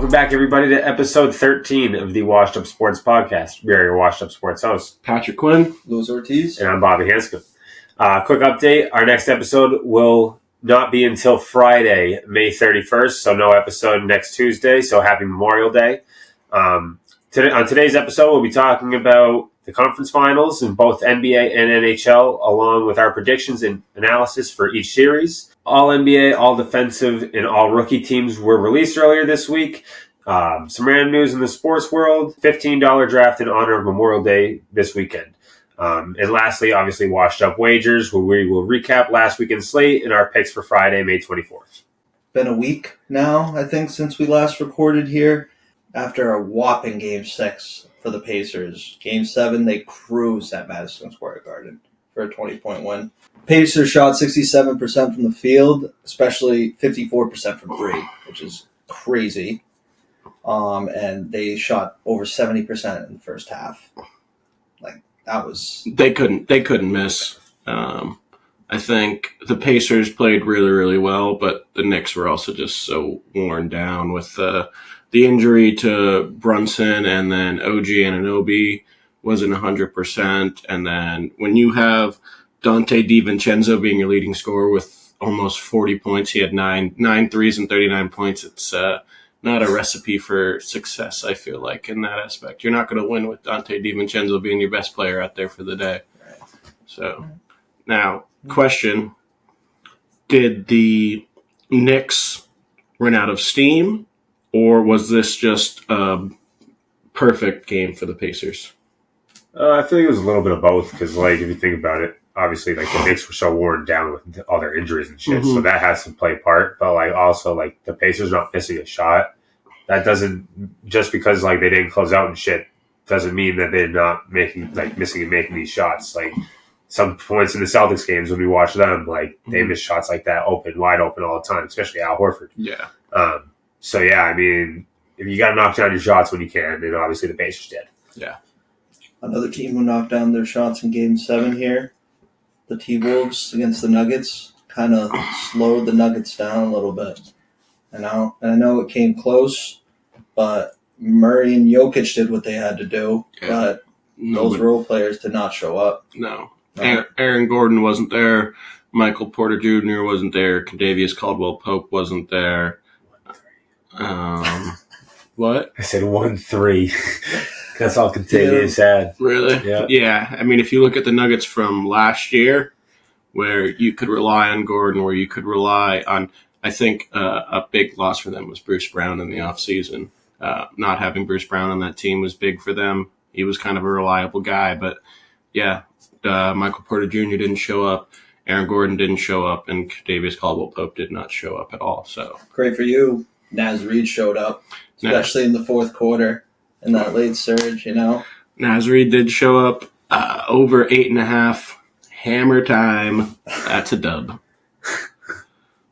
Welcome back, everybody, to episode 13 of the Washed Up Sports Podcast. We are your Washed Up Sports hosts, Patrick Quinn, Ortiz, and I'm Bobby Hanscom. Quick update, our next episode will not be until Friday, May 31st, so no episode next Tuesday, so happy Memorial Day. On today's episode, we'll be talking about the conference finals in both NBA and NHL, along with our predictions and analysis for each series. All NBA, all defensive, and all rookie teams were released earlier this week. Some random news in the sports world, $15 draft in honor of Memorial Day this weekend. And lastly, obviously, washed up wagers, where we will recap last weekend's slate and our picks for Friday, May 24th. Been a week now, I think, since we last recorded here. After a whopping Game 6 for the Pacers. Game 7, they cruised at Madison Square Garden for a 20-point win. Pacers shot 67% from the field, especially 54% from three, which is crazy. And they shot over 70% in the first half. Like, that was... They couldn't miss. I think the Pacers played really, really well, but the Knicks were also just so worn down with the injury to Brunson, and then OG Anunoby wasn't 100%. And then when you have Dante DiVincenzo being your leading scorer with almost 40 points, he had nine threes and 39 points. It's not a recipe for success, I feel like, in that aspect. You're not going to win with Dante DiVincenzo being your best player out there for the day. So now, question, did the Knicks run out of steam? Or was this just a perfect game for the Pacers? I feel like it was a little bit of both because, like, if you think about it, obviously, like, the Knicks were so worn down with all their injuries and shit, so that has to play a part. But, like, also, like, the Pacers not missing a shot. That doesn't, just because, like, they didn't close out and shit, doesn't mean that they're not missing and making these shots. Like, some points in the Celtics games when we watch them, like, they miss shots like that wide open all the time, especially Al Horford. Yeah. So, yeah, I mean, if you got to knock down your shots when you can, then obviously the Pacers did. Yeah. Another team who knocked down their shots in Game 7 here, the T-Wolves against the Nuggets, kind of slowed the Nuggets down a little bit. And I know it came close, but Murray and Jokic did what they had to do, but those role players did not show up. No. Aaron Gordon wasn't there. Michael Porter Jr. wasn't there. Kentavious Caldwell-Pope wasn't there. What? I said 1-3. That's all Kentavious had. Really? Yeah. Yeah. I mean, if you look at the Nuggets from last year, where you could rely on Gordon, where you could rely on, I think a big loss for them was Bruce Brown in the offseason. Not having Bruce Brown on that team was big for them. He was kind of a reliable guy, but yeah, Michael Porter Jr. didn't show up. Aaron Gordon didn't show up, and Kentavious Caldwell-Pope did not show up at all. So great for you. Naz Reid showed up, especially in the fourth quarter in that late surge, you know. Naz Reid did show up over 8.5. Hammer time. That's a dub.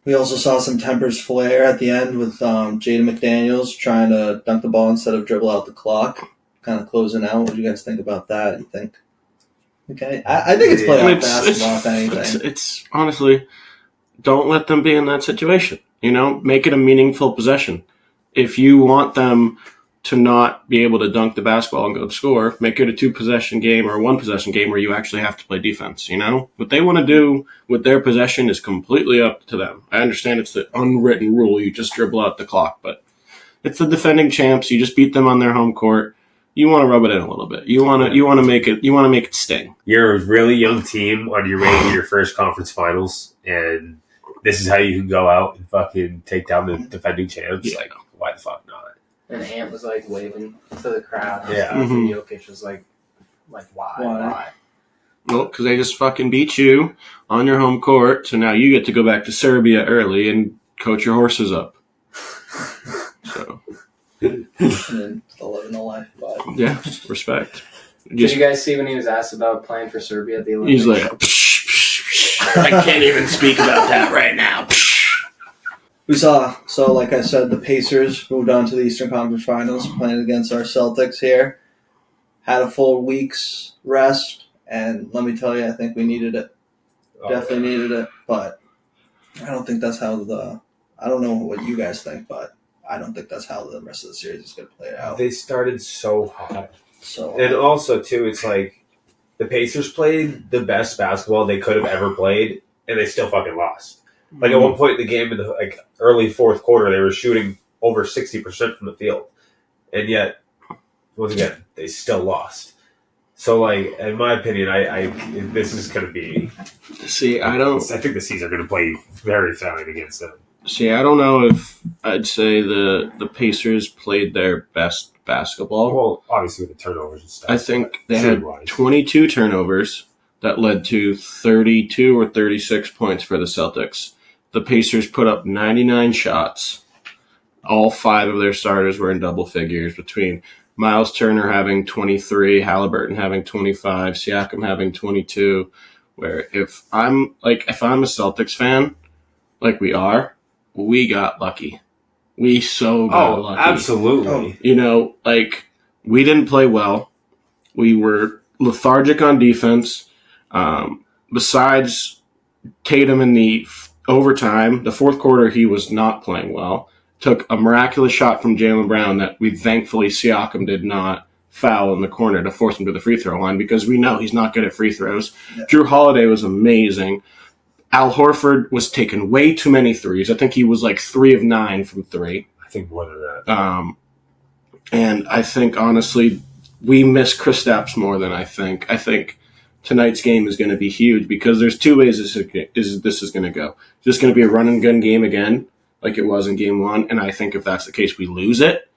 We also saw some tempers flare at the end with Jaden McDaniels trying to dunk the ball instead of dribble out the clock, kind of closing out. What do you guys think about that? You think? Okay, I think it's playoff basketball, if anything. It's honestly, don't let them be in that situation. You know, make it a meaningful possession. If you want them to not be able to dunk the basketball and go score, make it a 2-possession game or a 1-possession game where you actually have to play defense, you know? What they want to do with their possession is completely up to them. I understand it's the unwritten rule, you just dribble out the clock, but it's the defending champs, you just beat them on their home court. You want to rub it in a little bit. You want to make it sting. You're a really young team on your way to your first conference finals, and this is how you can go out and fucking take down the defending champs. Yeah. Like, why the fuck not? And Ant was like waving to the crowd. Yeah. And Jokic was like why? Well, because they just fucking beat you on your home court, so now you get to go back to Serbia early and coach your horses up. So. And then the living the life, but Yeah, respect. Did you guys see when he was asked about playing for Serbia at the Olympics? He's like, I can't even speak about that right now. we saw, so like I said, the Pacers moved on to the Eastern Conference Finals, playing against our Celtics here. Had a full week's rest, and let me tell you, I think we needed it. Definitely needed it, but I don't think that's how I don't know what you guys think, but I don't think that's how the rest of the series is going to play out. They started so hot. So, And also, too, it's like the Pacers played the best basketball they could have ever played, and they still fucking lost. Like, at one point in the game, in the early fourth quarter, they were shooting over 60% from the field. And yet, once again, they still lost. So, like, in my opinion, I this is going to be... See, I think the C's are going to play very fine against them. See, I don't know if I'd say the Pacers played their best basketball. Well, obviously with the turnovers and stuff. I think they had 22 turnovers that led to 32 or 36 points for the Celtics. The Pacers put up 99 shots. All 5 of their starters were in double figures, between Miles Turner having 23, Halliburton having 25, Siakam having 22. Where if I'm a Celtics fan, like we are, we got lucky. We got lucky. Absolutely. You know, like, we didn't play well. We were lethargic on defense. Besides Tatum in the overtime, the fourth quarter, he was not playing well. Took a miraculous shot from Jaylen Brown that we thankfully Siakam did not foul in the corner to force him to the free throw line, because we know he's not good at free throws. Yeah. Drew Holiday was amazing. Al Horford was taking way too many threes. I think he was like 3 of 9 from 3. I think more than that. And I think, honestly, we miss Kristaps more than I think. I think tonight's game is going to be huge, because there's 2 ways this is going to go. It's just going to be a run-and-gun game again, like it was in Game 1, and I think if that's the case, we lose it.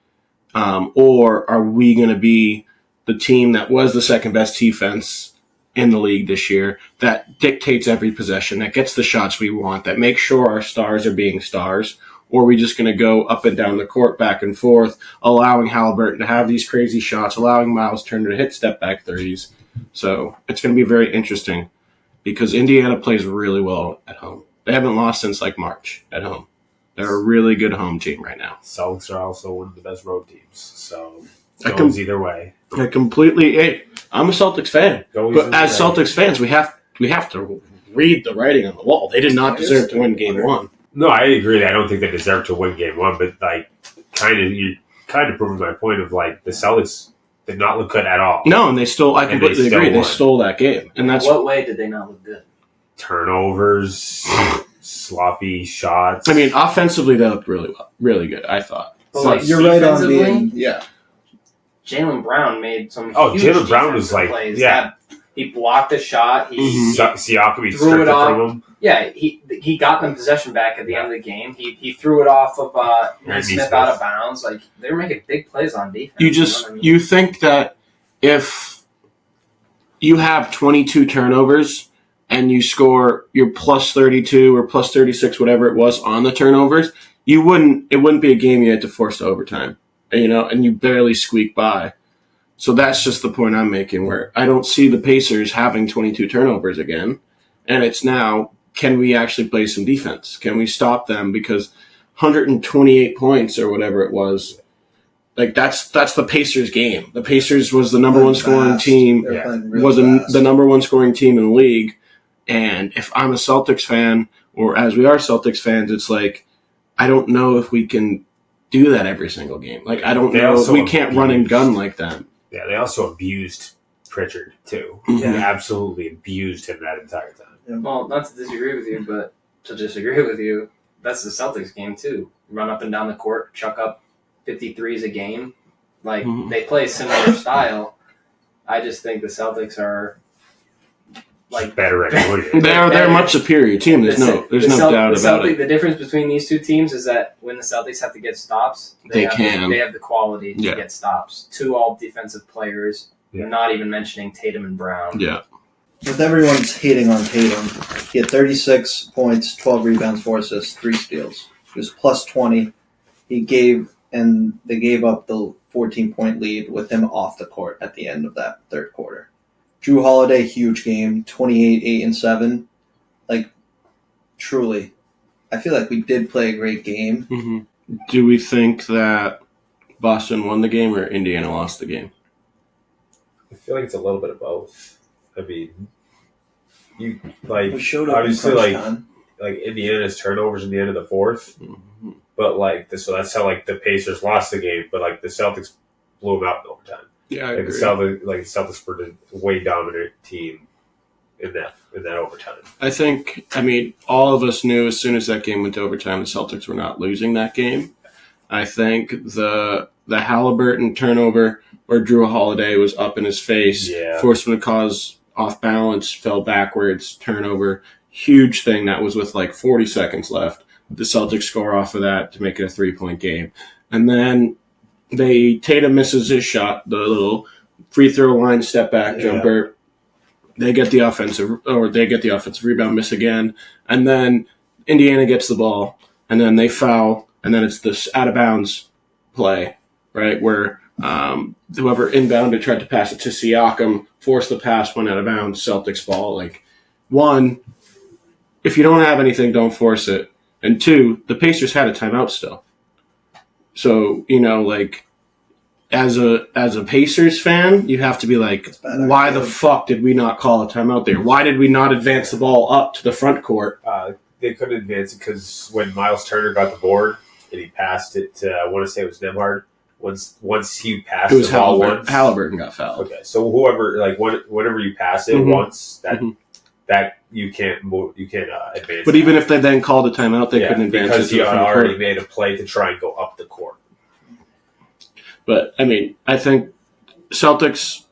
Or are we going to be the team that was the second-best defense in the league this year, that dictates every possession, that gets the shots we want, that makes sure our stars are being stars? Or are we just going to go up and down the court, back and forth, allowing Halliburton to have these crazy shots, allowing Miles Turner to hit step-back threes? So it's going to be very interesting, because Indiana plays really well at home. They haven't lost since like March at home. They're a really good home team right now. Celtics are also one of the best road teams, so it goes either way. I'm a Celtics fan, but as Celtics fans, we have to read the writing on the wall. They did not deserve to win Game 1. No, I agree. I don't think they deserve to win Game 1, but you proving my point of, like, the Celtics did not look good at all. No, and I completely agree. They stole that game, and that's what way did they not look good? Turnovers, sloppy shots. I mean, offensively, they looked really well, really good, I thought. But like, you're right on being, yeah. Jaylen Brown made some. Jaylen Brown was like, plays. Yeah. He blocked a shot. Siakam threw it off from him. Yeah, he got them possession back at the end of the game. He threw it off of Smith out of bounds. Like, they were making big plays on defense. You think that if you have 22 turnovers and you score your plus 32 or plus 36, whatever it was, on the turnovers, it wouldn't be a game you had to force to overtime, and you barely squeak by. So that's just the point I'm making, where I don't see the Pacers having 22 turnovers again. And it's now, can we actually play some defense? Can we stop them? Because 128 points or whatever it was, like, that's the Pacers game. The Pacers was the number one scoring team, the number one scoring team in the league. And if I'm a Celtics fan, or as we are Celtics fans, it's like, I don't know if we can do that every single game. Like, I don't know if we can't run and gun like that. Yeah, they also abused Pritchard, too. Mm-hmm. They absolutely abused him that entire time. Yeah. Well, not to disagree with you, but to disagree with you, that's the Celtics game, too. Run up and down the court, chuck up 53s a game. Like, they play a similar style. I just think the Celtics are, like, better at it. They're a much superior team. There's no doubt about it. The difference between these two teams is that when the Celtics have to get stops, they have the quality to get stops. 2 all-defensive players, not even mentioning Tatum and Brown. Yeah. With everyone's hating on Tatum, he had 36 points, 12 rebounds, 4 assists, 3 steals. He was plus 20. They gave up the 14-point lead with him off the court at the end of that third quarter. Drew Holiday, huge game, 28, 8, and 7. Like, truly, I feel like we did play a great game. Mm-hmm. Do we think that Boston won the game or Indiana lost the game? I feel like it's a little bit of both. I mean, we showed up obviously, in crunch time. like Indiana's turnovers in the end of the fourth. Mm-hmm. but like so that's how like the Pacers lost the game, but like the Celtics blew them out in overtime. Yeah, I like agree. the Celtics were the way dominant team in that overtime. I mean, all of us knew as soon as that game went to overtime, the Celtics were not losing that game. I think the Halliburton turnover where Drew Holiday was up in his face, forced him to cause off balance, fell backwards, turnover, huge thing that was with like 40 seconds left. The Celtics score off of that to make it a 3-point game. And then Tatum misses his shot, the little free throw line step back jumper. They get the offensive rebound, miss again, and then Indiana gets the ball, and then they foul, and then it's this out of bounds play, right, where whoever inbounded tried to pass it to Siakam, forced the pass, went out of bounds, Celtics ball. Like, one, if you don't have anything, don't force it, and two, the Pacers had a timeout still. So, like, as a Pacers fan, you have to be like, why the fuck did we not call a timeout there? Why did we not advance the ball up to the front court? They couldn't advance it because when Miles Turner got the board and he passed it to, I want to say it was Nembhard. Once he passed the ball once, Halliburton got fouled. Okay, so whoever, like, whenever you pass it once, that you can't move, you can't advance. But even if they then called a timeout, they couldn't advance because it he already made a play to try and go up the court. But, I mean, I think Celtics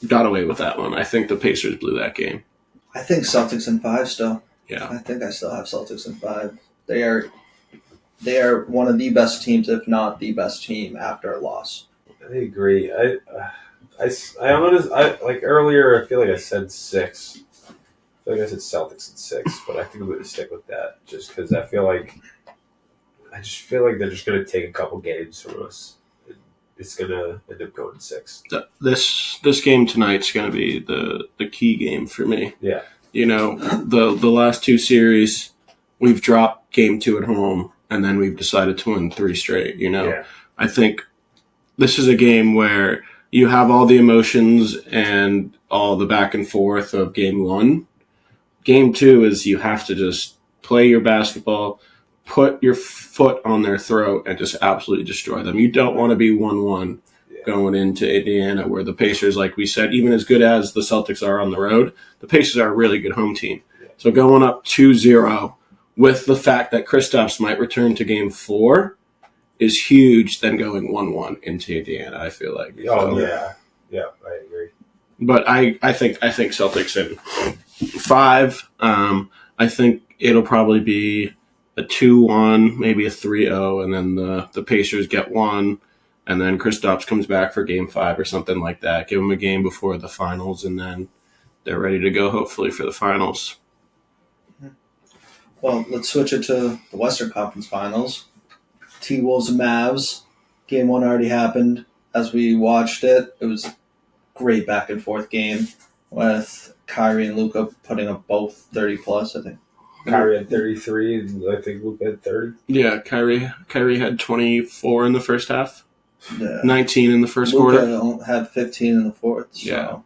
got away with that one. I think the Pacers blew that game. I think Celtics in 5 still. Yeah. I think I still have Celtics in 5. They are one of the best teams, if not the best team, after a loss. I agree. I like earlier, I feel like I said 6. I feel like I said Celtics in 6, but I think I'm going to stick with that just because I just feel like they're just going to take a couple games from us. It's going to end up going 6. This game tonight's going to be the key game for me. Yeah. The last 2 series, we've dropped game 2 at home, and then we've decided to win 3 straight, Yeah. I think this is a game where you have all the emotions and all the back and forth of game 1. Game 2 is you have to just play your basketball, put your foot on their throat, and just absolutely destroy them. You don't want to be 1-1 going into Indiana, where the Pacers, like we said, even as good as the Celtics are on the road, the Pacers are a really good home team. Yeah. So going up 2-0 with the fact that Kristaps might return to game 4 is huge than going 1-1 into Indiana, I feel like. Oh, yeah. Yeah, I agree. But I think Celtics in 5. I think it'll probably be a 2-1, maybe a 3-0, and then the Pacers get 1, and then Kristaps comes back for game 5 or something like that. Give them a game before the finals, and then they're ready to go, hopefully, for the finals. Well, let's switch it to the Western Conference Finals. T-Wolves and Mavs. Game 1 already happened. As we watched it, it was a great back-and-forth game with Kyrie and Luka putting up both 30-plus, I think. Kyrie had 33, and I think Luka had 30. Yeah, Kyrie had 24 in the first half, 19 in the first Luka quarter. had 15 in the fourth. So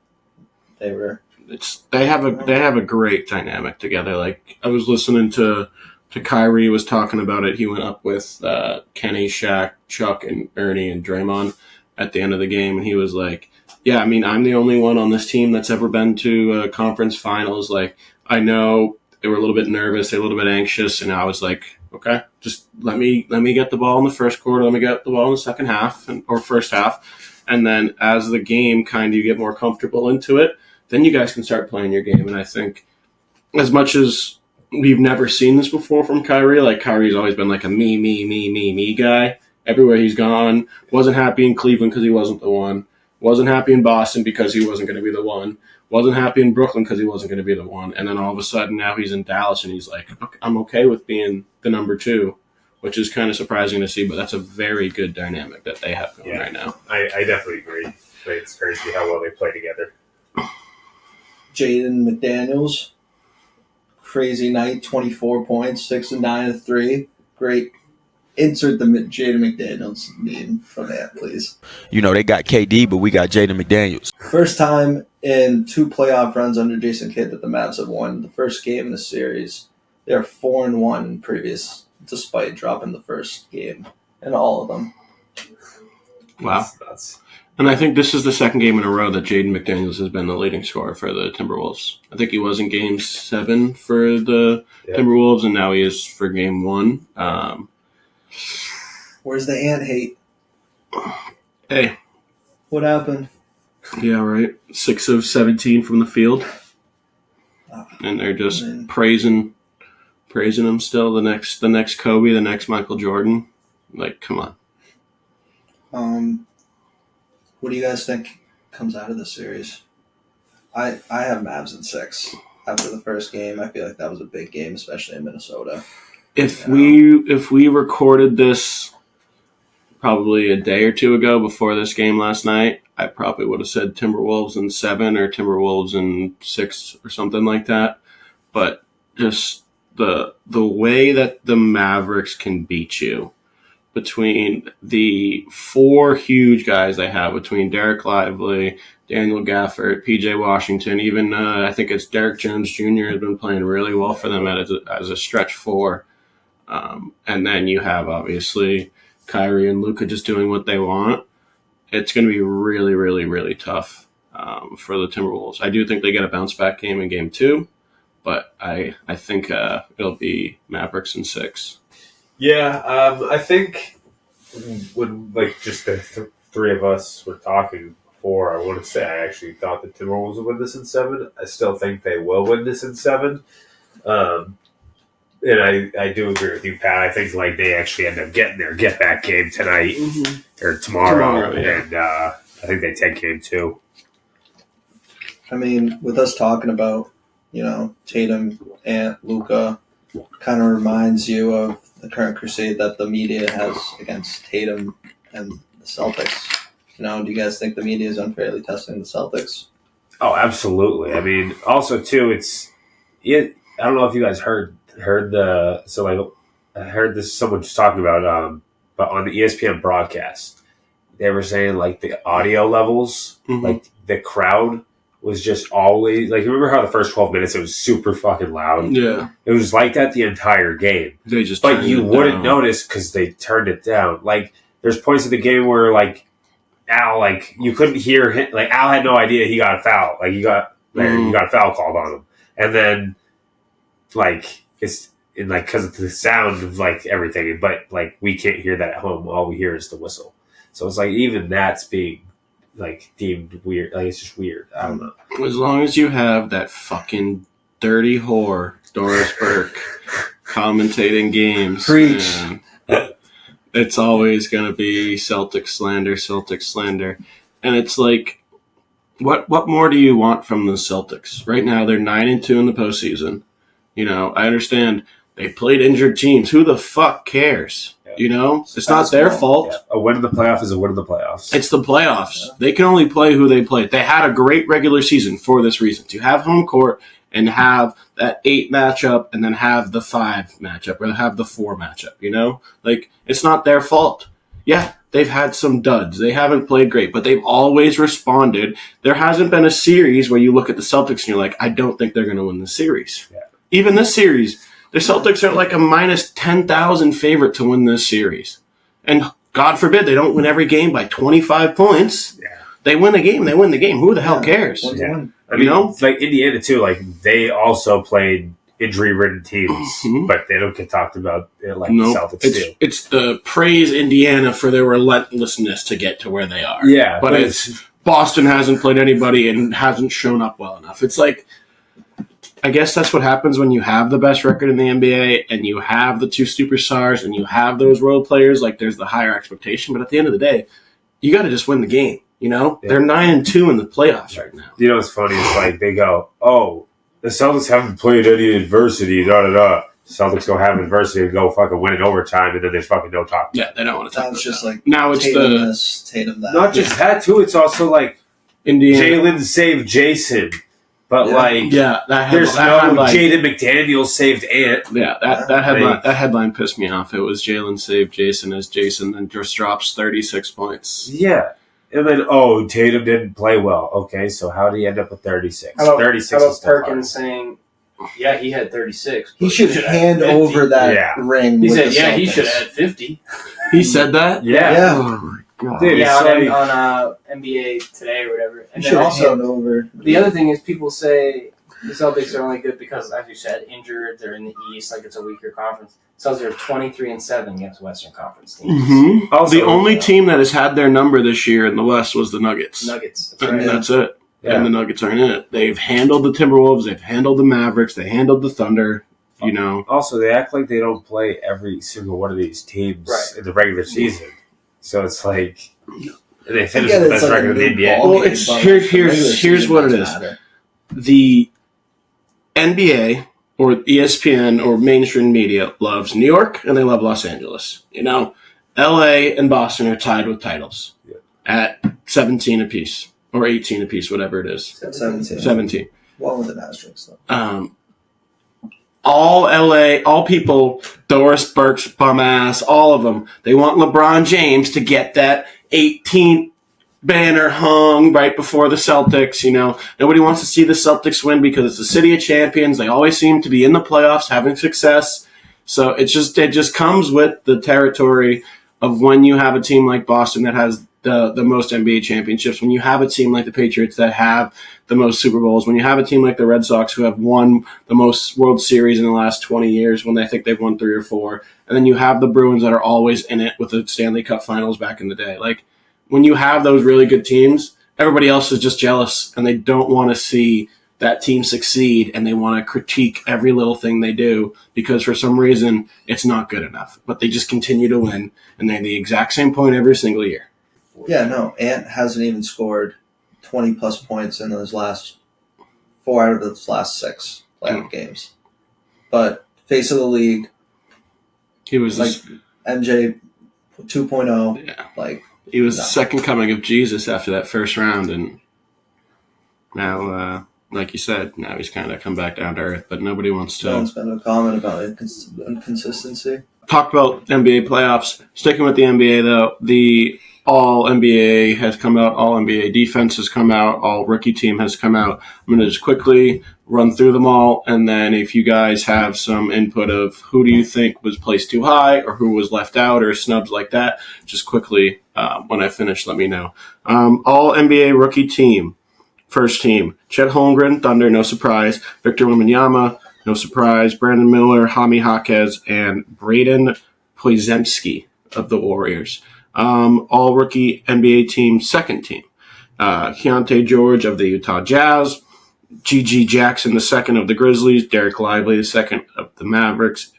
yeah, they have a great dynamic together. Like, I was listening to Kyrie was talking about it. He went up with Kenny, Shaq, Chuck, and Ernie and Draymond at the end of the game, and he was like, "Yeah, I mean, I'm the only one on this team that's ever been to a conference finals. Like, I know." They were a little bit nervous. They were a little bit anxious. And I was like, okay, just let me get the ball in the first quarter. Let me get the ball in the second half or first half. And then as the game kind of you get more comfortable into it, then you guys can start playing your game. And I think as much as we've never seen this before from Kyrie, like Kyrie's always been like a me guy. Everywhere he's gone. Wasn't happy in Cleveland because he wasn't the one. Wasn't happy in Boston because he wasn't going to be the one. Wasn't happy in Brooklyn because he wasn't going to be the one. And then all of a sudden now he's in Dallas and he's like, I'm okay with being the number 2, which is kind of surprising to see, but that's a very good dynamic that they have going right now. I definitely agree. It's crazy how well they play together. Jaden McDaniels, crazy night, 24 points, 6 and 9 and 3. Great. Insert the Jaden McDaniels meme from that, please. They got KD, but we got Jaden McDaniels. First time in 2 playoff runs under Jason Kidd that the Mavs have won the first game in the series. They're 4-1 in previous despite dropping the first game in all of them. Wow. That's And I think this is the second game in a row that Jaden McDaniels has been the leading scorer for the Timberwolves. I think he was in Game 7 for the Timberwolves, and now he is for Game 1. Where's the ant hate? Hey. What happened? Yeah, right. 6 of 17 from the field. And they're just praising him still. The next Kobe, the next Michael Jordan. Like, come on. What do you guys think comes out of this series? I have Mavs in 6 after the first game. I feel like that was a big game, especially in Minnesota. If we recorded this probably a day or two ago before this game last night, I probably would have said Timberwolves in 7 or Timberwolves in 6 or something like that. But just the way that the Mavericks can beat you between the 4 huge guys they have, between Derek Lively, Daniel Gafford, PJ Washington, even I think it's Derek Jones Jr. has been playing really well for them as a stretch 4. And then you have, obviously, Kyrie and Luka just doing what they want. It's going to be really, really, really tough for the Timberwolves. I do think they get a bounce-back game in Game 2, but I think it'll be Mavericks in 6. Yeah, I think when just the three of us were talking before, I want to say I actually thought the Timberwolves would win this in 7. I still think they will win this in 7. And I do agree with you, Pat. I think they actually end up getting their get-back game tonight or tomorrow, yeah. And I think they take Game 2. I mean, with us talking about, Tatum and Luka, kind of reminds you of the current crusade that the media has against Tatum and the Celtics. Do you guys think the media is unfairly testing the Celtics? Oh, absolutely. I mean, also too, I don't know if you guys heard I heard this someone just talking about but on the ESPN broadcast, they were saying the audio levels, the crowd was just always remember how the first 12 minutes it was super fucking loud? Yeah. It was like that the entire game. They just But you wouldn't notice because they turned it down. There's points of the game where Al, you couldn't hear him. Al had no idea he got a foul. He got a foul called on him. And then it's because of the sound of everything, but we can't hear that at home. All we hear is the whistle. So it's even that's being deemed weird. It's just weird. I don't know. As long as you have that fucking dirty whore Doris Burke commentating games, Preach. It's always going to be Celtic slander. And it's what more do you want from the Celtics? Right now, they're 9-2 in the postseason. I understand they played injured teams. Who the fuck cares? It's not their fault. Yeah. A win in the playoff is a win in the playoffs. It's the playoffs. Yeah. They can only play who they play. They had a great regular season for this reason. To have home court and have that 8 matchup and then have the 5 matchup or have the 4 matchup, it's not their fault. Yeah, they've had some duds. They haven't played great, but they've always responded. There hasn't been a series where you look at the Celtics and you're I don't think they're going to win the series. Yeah. Even this series, the Celtics are a minus 10,000 favorite to win this series. And God forbid they don't win every game by 25 points. Yeah. They win the game, Who the hell cares? Yeah. I mean, Indiana, too, they also played injury-ridden teams, but they don't get talked about the Celtics do. It's the praise Indiana for their relentlessness to get to where they are. Yeah. But it's Boston hasn't played anybody and hasn't shown up well enough. It's I guess that's what happens when you have the best record in the NBA and you have the 2 superstars and you have those role players. There's the higher expectation, but at the end of the day, you got to just win the game. Yeah. They're 9-2 in the playoffs right now. What's funny is they go, oh, the Celtics haven't played any adversity, da-da-da. Celtics go have adversity and go fucking win in overtime, and then there's fucking no talk. Yeah, they don't want to talk about it's just now it's Tatum this, Tatum that. Not just that, too. It's also Indiana. Jalen saved Jayson. But there's no Jaden McDaniels saved Ant. Yeah, that headline pissed me off. It was Jalen saved Jayson as Jayson then just drops 36 points. Yeah, and then Tatum didn't play well. Okay, so how did he end up with 36? How about 36 Perkins saying Yeah, he had 36. He but should hand 50. over that Yeah. ring. He with said, the yeah, he Celtics. should have had 50. He said that? Yeah. Yeah. Oh, my God. Dude, Yeah, it's on NBA Today or whatever. He And should then have also, hand over. the other thing is people say the Celtics are only good because, as you said, injured. They're in the East, like it's a weaker conference. Celtics are 23-7 against Western Conference teams. Mm-hmm. Also, the only team that has had their number this year in the West was the Nuggets. Nuggets. That's And right. that's it. Yeah. And the Nuggets aren't in it. They've handled the Timberwolves. They've handled the Mavericks. They handled the Thunder. You know. Also, they act like they don't play every single one of these teams Right. in the regular season. So it's like they finish Again, the it's best like record in the a new NBA. ball Well, game, it's- but here's- the regular here's season what it doesn't is. matter. The NBA or ESPN or mainstream media loves New York and they love Los Angeles. You know, LA and Boston are tied with titles at 17 apiece or 18 apiece, whatever it is. 17. 17. One with an asterisk, though. All LA, all people, Doris Burke's bum ass, all of them, they want LeBron James to get that 18 banner hung right before the Celtics. You know, nobody wants to see the Celtics win because it's the city of champions. They always seem to be in the playoffs, having success. So it just comes with the territory of when you have a team like Boston that has the most NBA championships, when you have a team like the Patriots that have the most Super Bowls, when you have a team like the Red Sox who have won the most World Series in the last 20 years when they think they've won 3 or 4, and then you have the Bruins that are always in it with the Stanley Cup Finals back in the day. Like, when you have those really good teams, everybody else is just jealous, and they don't want to see that team succeed, and they want to critique every little thing they do because for some reason it's not good enough. But they just continue to win, and they're the exact same point every single year. Yeah, no, Ant hasn't even scored 20-plus points in those last 4 out of those last 6 playoff games. But face of the league, He was like MJ 2.0, yeah. like He was No. the second coming of Jesus after that first round, and now, like you said, now he's kind of come back down to earth, but nobody wants no to one's going to comment about inconsistency. talk about NBA playoffs. Sticking with the NBA, though, the All-NBA has come out, All-NBA defense has come out, All-Rookie team has come out. I'm going to just quickly run through them all, and then if you guys have some input of who do you think was placed too high or who was left out or snubs like that, just quickly, when I finish, let me know. All-NBA rookie team. First team, Chet Holmgren, Thunder, no surprise. Victor Wembanyama, no surprise. Brandon Miller, Jaime Jaquez, and Braden Podziemski of the Warriors. All-rookie NBA team, second team. Keontae George of the Utah Jazz. G.G. Jackson, the second of the Grizzlies. Derek Lively, the second of the Mavericks.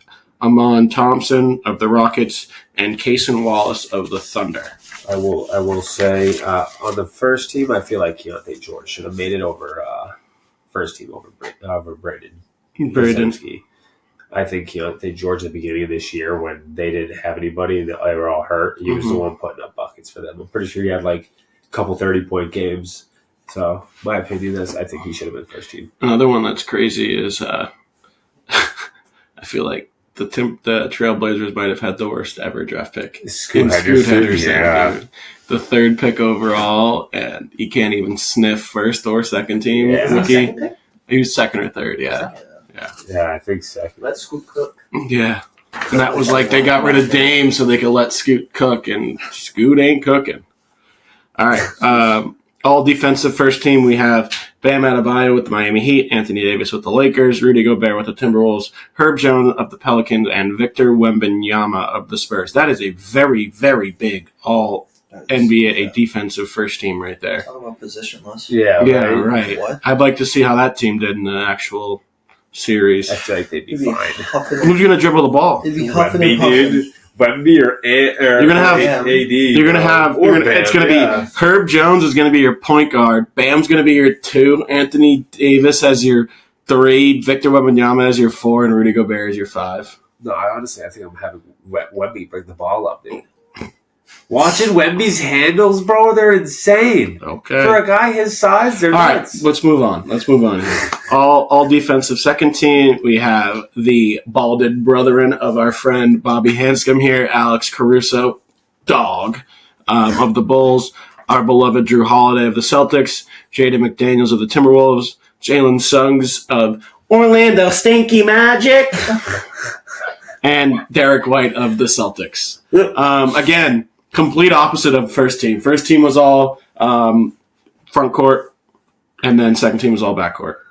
Amon Thompson of the Rockets. And Cason Wallace of the Thunder. I will say on the first team, I feel like Keontae George should have made it over first team over Braden. Podziemski. I think Keontae George at the beginning of this year when they didn't have anybody, they were all hurt. He was the one putting up buckets for them. I'm pretty sure he had like a couple 30-point games. So my opinion is I think he should have been first team. Another one that's crazy is I feel like the Trailblazers might have had the worst ever draft pick. Scoot Henderson, yeah. dude. The third pick overall, and he can't even sniff first or second team Yeah. rookie. He was second or third, yeah. Yeah, I think second. Let Scoot cook. Yeah. And that was like they got rid of Dame so they could let Scoot cook, and Scoot ain't cooking. All right. All defensive first team, we have Bam Adebayo with the Miami Heat, Anthony Davis with the Lakers, Rudy Gobert with the Timberwolves, Herb Jones of the Pelicans, and Victor Wembanyama of the Spurs. That is a very, very big all-NBA defensive first team right there. Talk about positionless. Yeah, Yeah, right. What? I'd like to see how that team did in the actual series. I feel like they'd be It'd be fine. huffing Who's going to dribble the ball? It'd be huffing and Wemby, puffing. dude. Wemby or You're gonna have- AD. You're gonna have. It's gonna be Herb Jones is gonna be your point guard. Bam's gonna be your 2. Anthony Davis as your 3. Victor Wembanyama as your 4, and Rudy Gobert as your 5. No, I think I'm having Wemby bring the ball up, dude. Watching Wemby's handles, bro, they're insane. Okay. For a guy his size, they're All right, nuts. let's move on. Here. All defensive second team. We have the balded brethren of our friend Bobby Hanscom here, Alex Caruso, dog of the Bulls, our beloved Drew Holiday of the Celtics, Jaden McDaniels of the Timberwolves, Jalen Suggs of Orlando Stinky Magic. And Derek White of the Celtics. Again, complete opposite of first team. First team was all front court, and then second team was all back court.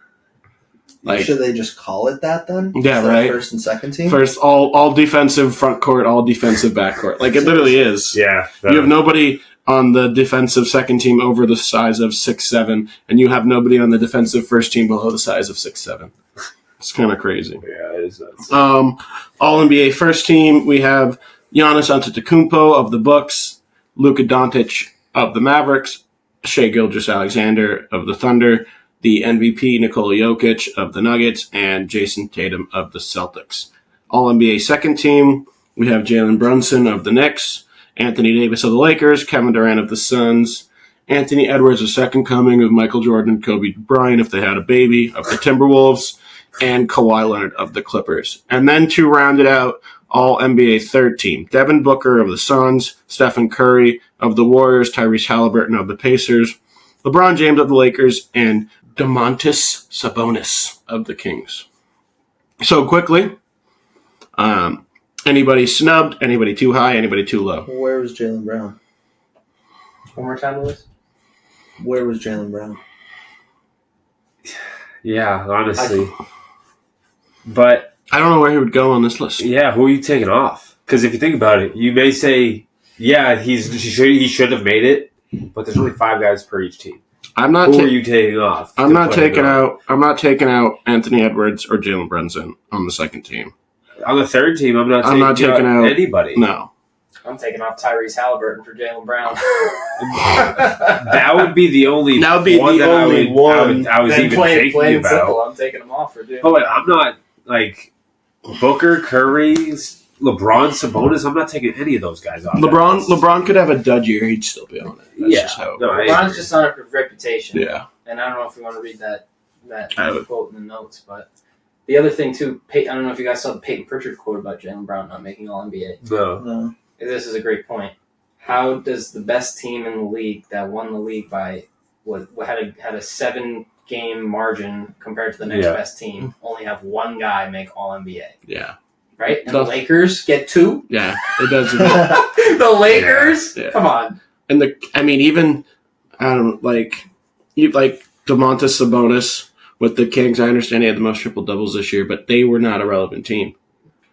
Like, should they just call it that then? Yeah, right. First and second team? First, all defensive front court, all defensive back court. Like, it literally is. Yeah. You have nobody on the defensive second team over the size of 6'7", and you have nobody on the defensive first team below the size of 6'7". It's kind of crazy. Yeah, it is nuts. All NBA first team, we have Giannis Antetokounmpo of the Bucks, Luka Doncic of the Mavericks, Shai Gilgeous-Alexander of the Thunder, the MVP Nikola Jokic of the Nuggets, and Jayson Tatum of the Celtics. All NBA second team, we have Jalen Brunson of the Knicks, Anthony Davis of the Lakers, Kevin Durant of the Suns, Anthony Edwards, the second coming of Michael Jordan, Kobe Bryant, if they had a baby, of the Timberwolves, and Kawhi Leonard of the Clippers. And then to round it out, all NBA third team, Devin Booker of the Suns, Stephen Curry of the Warriors, Tyrese Halliburton of the Pacers, LeBron James of the Lakers, and Domantas Sabonis of the Kings. So quickly, anybody snubbed, anybody too high, anybody too low? Where was Jaylen Brown? One more time, Lewis. Where was Jaylen Brown? Yeah, honestly. But I don't know where he would go on this list. yeah, who are you taking off? Because if you think about it, you may say, yeah, he should have made it, but there's only 5 guys per each team. I'm not. Who are you taking off? I'm not taking out Anthony Edwards or Jalen Brunson on the second team. On the third team, I'm not taking out anybody. No. I'm taking off Tyrese Halliburton for Jaylen Brown. That would be the only. That would be one the that only one. I was even thinking plain about. simple. I'm taking him off for Jaylen. But I'm not like Booker, Curry, LeBron, Sabonis. I'm not taking any of those guys off. LeBron could have a dud year. He'd still be on it. That's Yeah. just how it No, works. LeBron's just on a reputation. Yeah. And I don't know if we want to read that I would. quote in the notes, but the other thing too, I don't know if you guys saw the Peyton Pritchard quote about Jaylen Brown not making All NBA. No. No. This is a great point. How does the best team in the league that won the league by had a 7-game margin compared to the next best team only have one guy make All NBA? Yeah. Right? And the Lakers get 2? Yeah. It does. The Lakers? Yeah. Come on. And even I don't like Domantas Sabonis with the Kings. I understand he had the most triple doubles this year, but they were not a relevant team.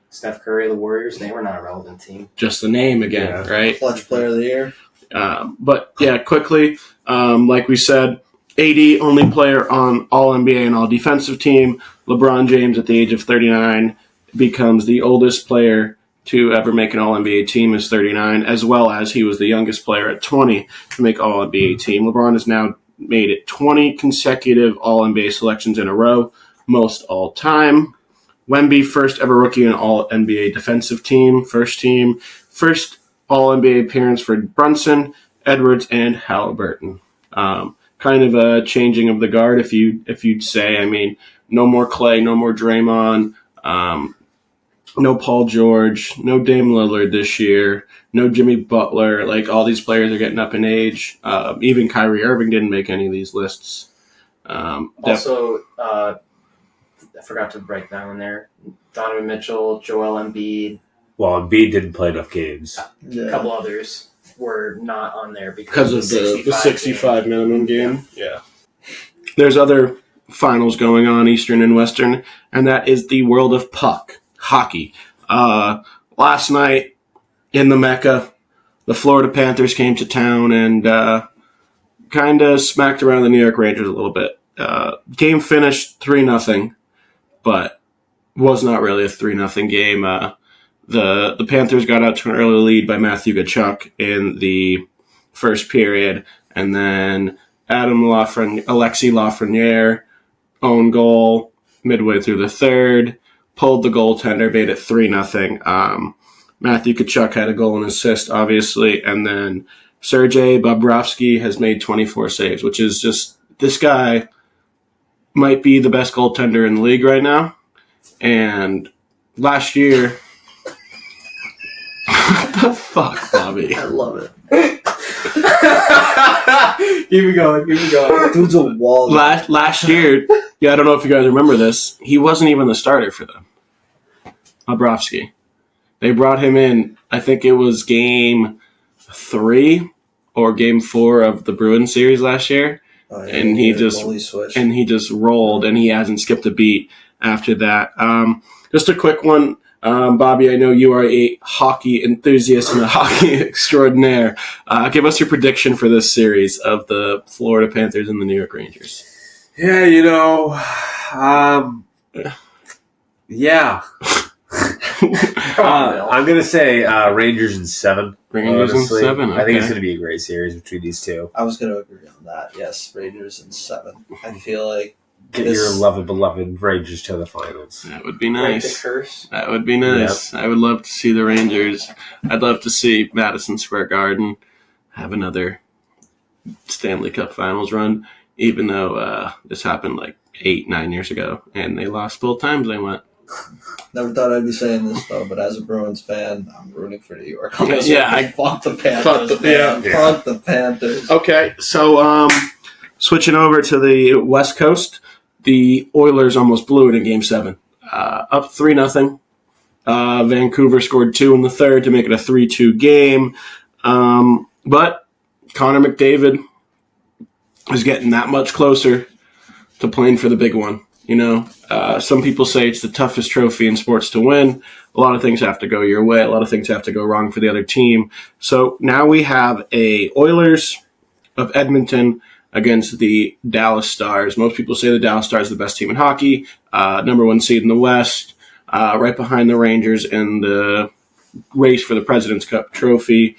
Steph Curry, the Warriors, they were not a relevant team. Just the name again, right? Clutch player of the year. But yeah, quickly, like we said, AD only player on All NBA and All Defensive team. LeBron James at the age of 39 becomes the oldest player to ever make an All NBA team is 39, as well as he was the youngest player at 20 to make All NBA team. LeBron has now made it 20 consecutive All NBA selections in a row, most all time. Wemby, first ever rookie in All NBA defensive team, first All NBA appearance for Brunson, Edwards, and Halliburton. Kind of a changing of the guard, if you'd say. I mean, no more Clay, no more Draymond, no Paul George, no Dame Lillard this year, no Jimmy Butler. Like, all these players are getting up in age. Even Kyrie Irving didn't make any of these lists. Also, I forgot to break down in there. Donovan Mitchell, Joel Embiid. Well, Embiid didn't play enough games. A couple others were not on there because of the 65 minimum game. Yeah. There's other finals going on, Eastern and Western, and that is the World of Puck, hockey. Last night in the Mecca, the Florida Panthers came to town and kind of smacked around the New York Rangers a little bit. Game finished 3-0, but was not really a 3-0 game. The Panthers got out to an early lead by Matthew Tkachuk in the first period, and then Alexis Lafreniere own goal midway through the third, pulled the goaltender, made it 3-0. Matthew Tkachuk had a goal and assist, obviously, and then Sergei Bobrovsky has made 24 saves, which is just, this guy might be the best goaltender in the league right now. And last year, what the fuck, Bobby? I love it. Keep it going. Dude's a wall. Last year, Yeah, I don't know if you guys remember this. He wasn't even the starter for them. Bobrovsky. They brought him in, I think it was game 3 or game 4 of the Bruins series last year. And he just rolled, and he hasn't skipped a beat after that. Just a quick one. Bobby, I know you are a hockey enthusiast and a hockey extraordinaire. Give us your prediction for this series of the Florida Panthers and the New York Rangers. Yeah, yeah. I'm going to say Rangers in 7. Rangers in 7? Okay. I think it's going to be a great series between these two. I was going to agree on that. Yes, Rangers in 7. I feel like Get your beloved Rangers to the finals. That would be nice. Curse. That would be nice. Yep. I would love to see the Rangers. I'd love to see Madison Square Garden have another Stanley Cup Finals run, even though this happened like 8-9 years ago, and they lost both times they went. Never thought I'd be saying this, though, but as a Bruins fan, I'm rooting for New York. Fuck the Panthers. Fuck the Panthers. Okay, so switching over to the West Coast, the Oilers almost blew it in Game 7. Up 3-0. Vancouver scored 2 in the third to make it a 3-2 game. But Connor McDavid is getting that much closer to playing for the big one. Some people say it's the toughest trophy in sports to win. A lot of things have to go your way. A lot of things have to go wrong for the other team. So now we have a Oilers of Edmonton against the Dallas Stars. Most people say the Dallas Stars are the best team in hockey, number 1 seed in the West, right behind the Rangers in the race for the President's Cup trophy.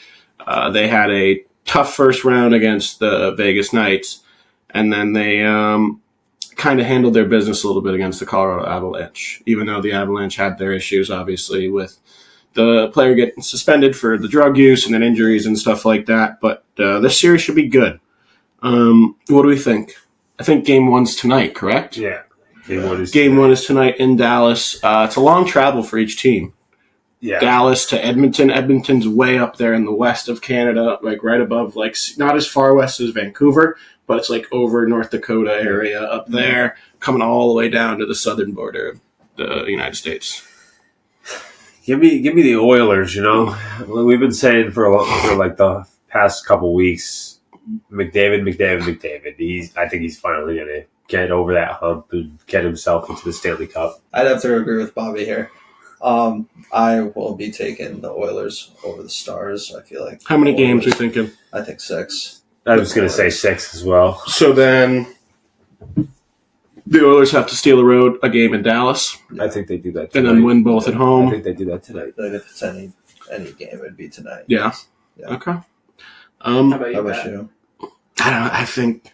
They had a tough first round against the Vegas Knights, and then they kind of handled their business a little bit against the Colorado Avalanche, even though the Avalanche had their issues, obviously, with the player getting suspended for the drug use and then injuries and stuff like that. But this series should be good. What do we think? I think Game 1's tonight, correct? Yeah. Game 1 is tonight in Dallas. It's a long travel for each team. Yeah. Dallas to Edmonton. Edmonton's way up there in the west of Canada, like right above, like not as far west as Vancouver, but it's like over North Dakota area up there, coming all the way down to the southern border of the United States. Give me the Oilers. We've been saying for like the past couple weeks, McDavid. I think he's finally gonna get over that hump and get himself into the Stanley Cup. I'd have to agree with Bobby here. I will be taking the Oilers over the Stars. I feel like. How many games are you thinking? I think 6. I was going to say 6 as well. So then the Oilers have to steal a game in Dallas. I think they do that tonight. And then win both at home. I think they do that tonight. But if it's any game, it'd be tonight. Yeah. Yeah. Okay. How about you? I don't know. I think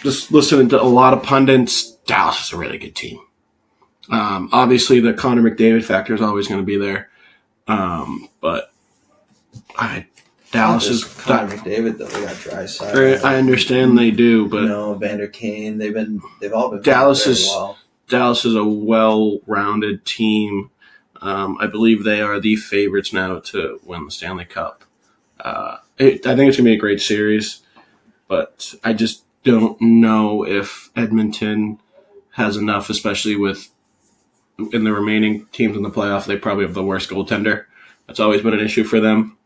just listening to a lot of pundits, Dallas is a really good team. Obviously, the Connor McDavid factor is always going to be there. But Dallas is Connor McDavid though. They got Draisaitl. I understand they do, but Vander Kane. They've all been Dallas very is well. Dallas is a well-rounded team. I believe they are the favorites now to win the Stanley Cup. I think it's going to be a great series, but I just don't know if Edmonton has enough, especially with in the remaining teams in the playoff. They probably have the worst goaltender. That's always been an issue for them.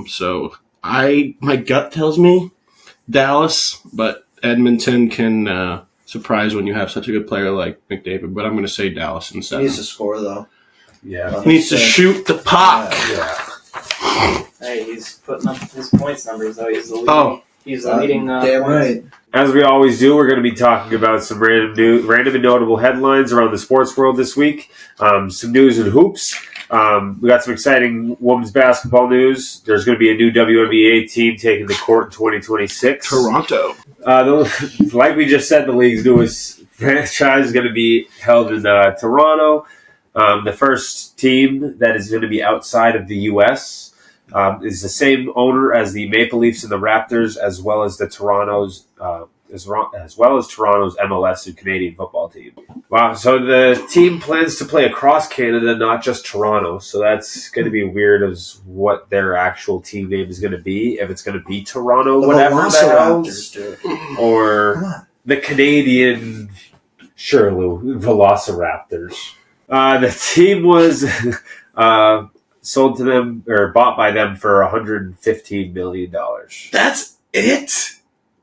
So my gut tells me Dallas, but Edmonton can surprise when you have such a good player like McDavid. But I'm going to say Dallas in 7. He needs to score though. Yeah, he needs to shoot the puck. Yeah. Hey, he's putting up his points numbers though. He's the leading. He's the leading. Damn right. As we always do, we're going to be talking about some random and notable headlines around the sports world this week. Some news and hoops. We got some exciting women's basketball news. There's going to be a new WNBA team taking the court in 2026. Toronto. Like we just said, the league's newest franchise is going to be held in Toronto. The first team that is going to be outside of the U.S. Is the same owner as the Maple Leafs and the Raptors, as well as the Toronto's Toronto's MLS and Canadian football team. Wow! So the team plans to play across Canada, not just Toronto. So that's going to be weird as what their actual team name is going to be. If it's going to be Toronto, whatever the hell, or the Canadian Sherlock Velociraptors. The team was sold to them or bought by them for $115 million. That's it?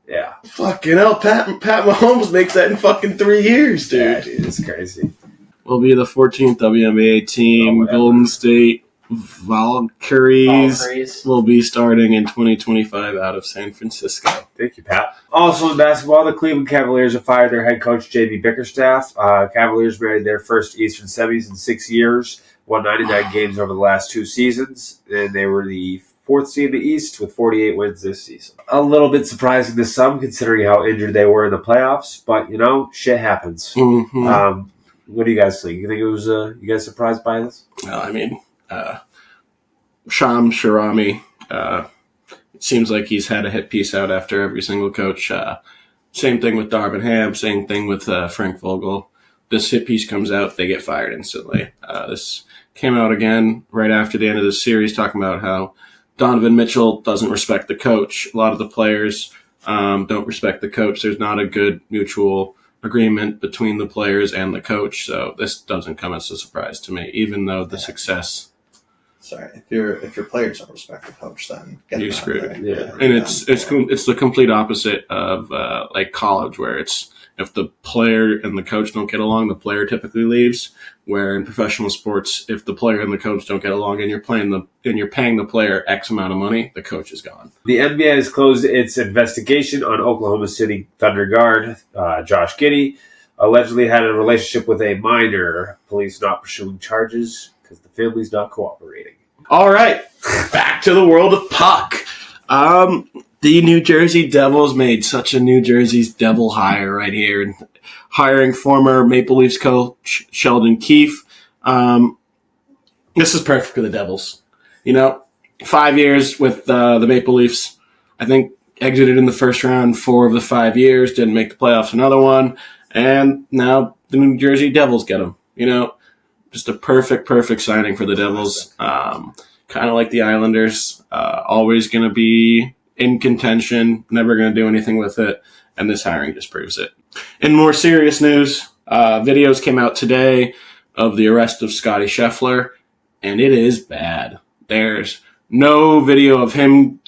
Yeah. Fucking hell, Pat Mahomes makes that in fucking 3 years, dude. Yeah, dude, it's crazy. Will be the 14th WNBA team. Golden State Valkyries will be starting in 2025 out of San Francisco. Thank you, Pat. Also in basketball, the Cleveland Cavaliers have fired their head coach, J.B. Bickerstaff. Cavaliers made their first Eastern semis in 6 years, won 99 games over the last 2 seasons, and they were the 4th seed in the East with 48 wins this season. A little bit surprising to some, considering how injured they were in the playoffs, but, shit happens. Mm-hmm. What do you guys think? You think it was, you guys surprised by this? Sham Sharami, it seems like he's had a hit piece out after every single coach. Same thing with Darvin Ham, same thing with Frank Vogel. This hit piece comes out, they get fired instantly. This came out again right after the end of the series, talking about how Donovan Mitchell doesn't respect the coach. A lot of the players don't respect the coach. There's not a good mutual agreement between the players and the coach, so this doesn't come as a surprise to me, even though the success... Sorry, if your players don't respect the coach, then you're screwed. Yeah. And it's the complete opposite of like college, where it's if the player and the coach don't get along, the player typically leaves. Where in professional sports, if the player and the coach don't get along, and you're paying the player X amount of money, the coach is gone. The NBA has closed its investigation on Oklahoma City Thunder guard Josh Giddey, allegedly had a relationship with a minor. Police not pursuing charges because the family's not cooperating. All right, back to the world of puck. The New Jersey Devils made such a New Jersey's devil hire right here, and hiring former Maple Leafs coach Sheldon Keefe. This is perfect for the Devils. 5 years with the Maple Leafs. I think exited in the first round 4 of the 5 years, didn't make the playoffs another one, and now the New Jersey Devils get him. Just a perfect signing for the Devils. Kind of like the Islanders, always going to be in contention, never going to do anything with it, and this hiring just proves it. In more serious news, videos came out today of the arrest of Scotty Scheffler, and it is bad. There's no video of him,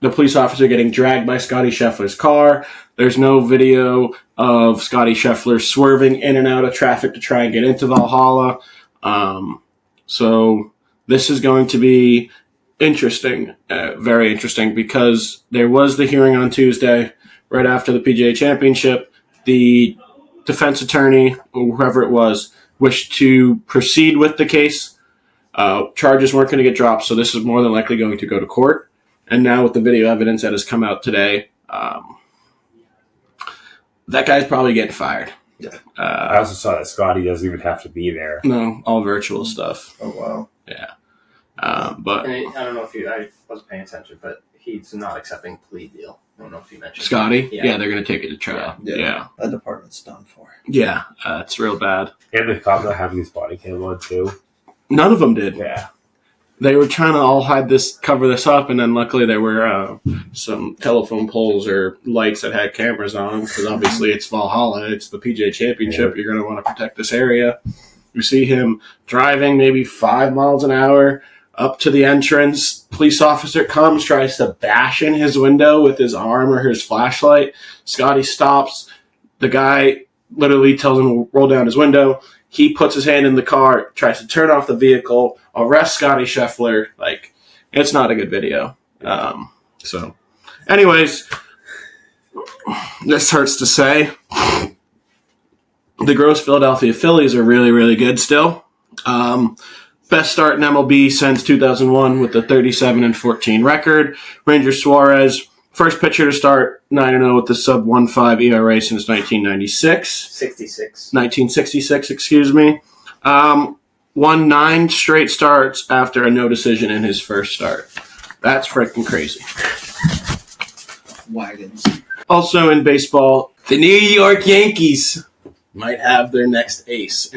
the police officer, getting dragged by Scotty Scheffler's car. There's no video of Scotty Scheffler swerving in and out of traffic to try and get into Valhalla. So this is going to be interesting, very interesting, because there was the hearing on Tuesday, right after the PGA Championship. The defense attorney, or whoever it was, wished to proceed with the case. Charges weren't going to get dropped, so this is more than likely going to go to court. And now with the video evidence that has come out today, that guy's probably getting fired. Yeah. I also saw that Scotty doesn't even have to be there. No, all virtual stuff. Oh, wow. Yeah. But I don't know if I wasn't paying attention, but he's not accepting plea deal. I don't know if you mentioned Scotty? Yeah. Yeah, they're going to take it to trial. Yeah. That department's done for. Yeah, it's real bad. And the cop not having his body cam on, too. None of them did. Yeah. They were trying to all cover this up, and then luckily there were some telephone poles or lights that had cameras on, because obviously it's Valhalla, it's the PGA Championship, You're going to want to protect this area. You see him driving maybe 5 miles an hour up to the entrance. Police officer comes, tries to bash in his window with his arm or his flashlight. Scotty stops. The guy literally tells him to roll down his window. He puts his hand in the car, tries to turn off the vehicle, arrests Scotty Scheffler. It's not a good video. So, anyways, this hurts to say. The gross Philadelphia Phillies are really, really good still. Best start in MLB since 2001 with the 37-14 record. Ranger Suarez, first pitcher to start 9-0 with the sub 1.5 ERA since 1996. 1966, excuse me. Won 9 straight starts after a no decision in his first start. That's freaking crazy. Wagons. Also in baseball, the New York Yankees might have their next ace,